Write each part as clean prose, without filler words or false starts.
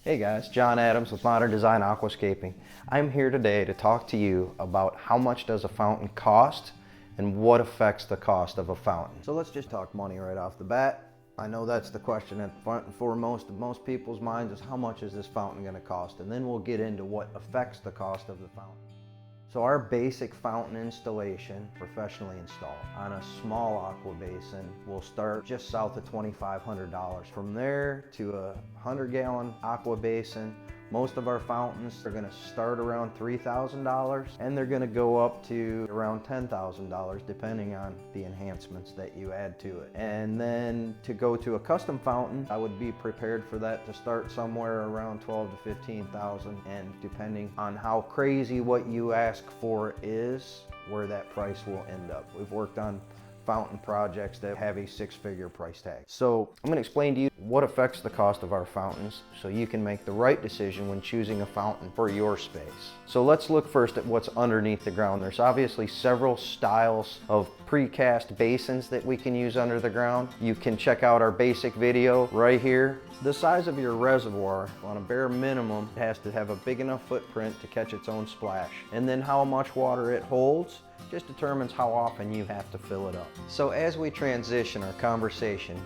Hey guys, John Adams with Modern Design Aquascaping. I'm here today to talk to you about how much does a fountain cost and what affects the cost of a fountain. So let's just talk money right off the bat. I know that's the question at front and foremost of most people's minds is how much is this fountain going to cost? And then we'll get into what affects the cost of the fountain. So our basic fountain installation, professionally installed, on a small aqua basin will start just south of $2,500. From there to a 100-gallon aqua basin, most of our fountains are going to start around $3,000 and they're going to go up to around $10,000 depending on the enhancements that you add to it. And then to go to a custom fountain, I would be prepared for that to start somewhere around $12,000 to $15,000, and depending on how crazy what you ask for is, where that price will end up. We've worked on fountain projects that have a six-figure price tag. So I'm going to explain to you what affects the cost of our fountains so you can make the right decision when choosing a fountain for your space. So let's look first at what's underneath the ground. There's obviously several styles of precast basins that we can use under the ground. You can check out our basic video right here. The size of your reservoir, on a bare minimum, has to have a big enough footprint to catch its own splash. And then how much water it holds just determines how often you have to fill it up. So as we transition our conversation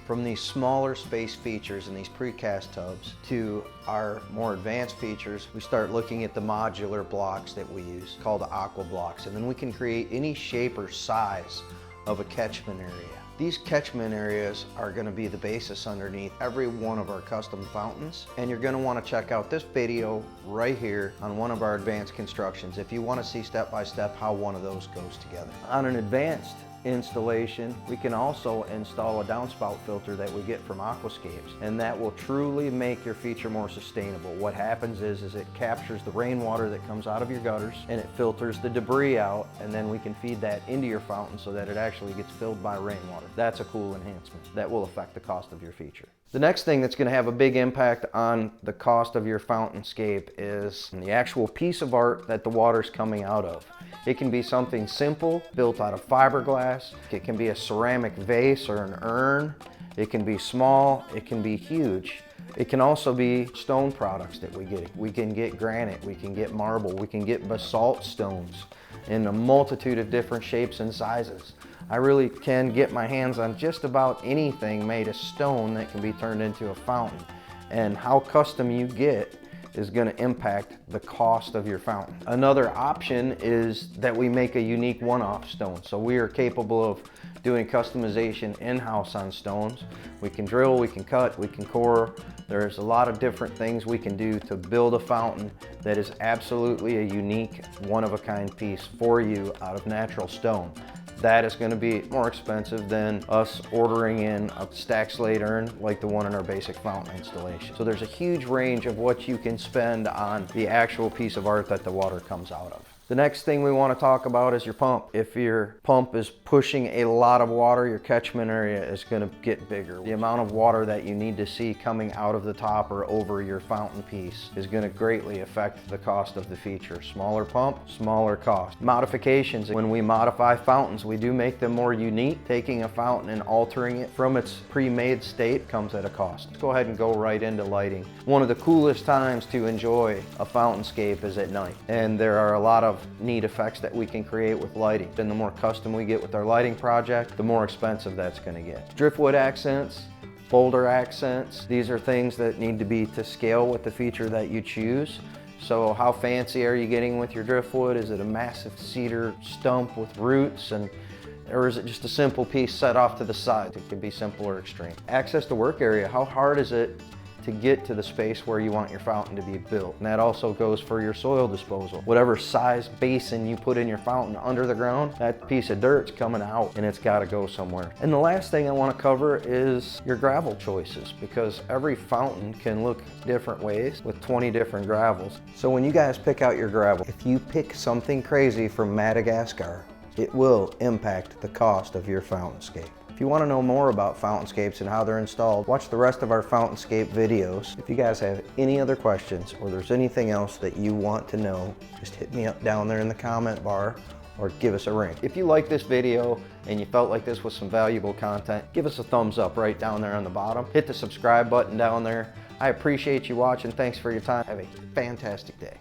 from these smaller space features in these precast tubs to our more advanced features, we start looking at the modular blocks that we use, called the aqua blocks, and then we can create any shape or size of a catchment area. These catchment areas are going to be the basis underneath every one of our custom fountains, and you're going to want to check out this video right here on one of our advanced constructions if you want to see step by step how one of those goes together. On an advanced installation, we can also install a downspout filter that we get from Aquascapes, and that will truly make your feature more sustainable. What happens is it captures the rainwater that comes out of your gutters and it filters the debris out, and then we can feed that into your fountain so that it actually gets filled by rainwater. That's a cool enhancement that will affect the cost of your feature. The next thing that's going to have a big impact on the cost of your fountainscape is the actual piece of art that the water's coming out of. It can be something simple, built out of fiberglass. It can be a ceramic vase or an urn. It can be small, it can be huge. It can also be stone products that we get. We can get granite, we can get marble, we can get basalt stones in a multitude of different shapes and sizes. I really can get my hands on just about anything made of stone that can be turned into a fountain. And how custom you get is going to impact the cost of your fountain. Another option is that we make a unique one-off stone. So we are capable of doing customization in-house on stones. We can drill, we can cut, we can core. There's a lot of different things we can do to build a fountain that is absolutely a unique, one-of-a-kind piece for you out of natural stone. That is going to be more expensive than us ordering in a stack slate urn like the one in our basic fountain installation. So there's a huge range of what you can spend on the actual piece of art that the water comes out of. The next thing we want to talk about is your pump. If your pump is pushing a lot of water, your catchment area is going to get bigger. The amount of water that you need to see coming out of the top or over your fountain piece is going to greatly affect the cost of the feature. Smaller pump, smaller cost. Modifications. When we modify fountains, we do make them more unique. Taking a fountain and altering it from its pre-made state comes at a cost. Let's go ahead and go right into lighting. One of the coolest times to enjoy a fountainscape is at night, and there are a lot of neat effects that we can create with lighting. And the more custom we get with our lighting project, the more expensive that's going to get. Driftwood accents, boulder accents, these are things that need to be to scale with the feature that you choose. So how fancy are you getting with your driftwood? Is it a massive cedar stump with roots, or is it just a simple piece set off to the side? It can be simple or extreme. Access to work area, how hard is it to get to the space where you want your fountain to be built? And that also goes for your soil disposal. Whatever size basin you put in your fountain under the ground, that piece of dirt's coming out and it's got to go somewhere. And the last thing I want to cover is your gravel choices, because every fountain can look different ways with 20 different gravels. So when you guys pick out your gravel, if you pick something crazy from Madagascar, it will impact the cost of your fountainscape. If you want to know more about fountainscapes and how they're installed, watch the rest of our Fountainscape videos. If you guys have any other questions or there's anything else that you want to know, just hit me up down there in the comment bar or give us a ring. If you like this video and you felt like this was some valuable content, give us a thumbs up right down there on the bottom. Hit the subscribe button down there. I appreciate you watching. Thanks for your time. Have a fantastic day.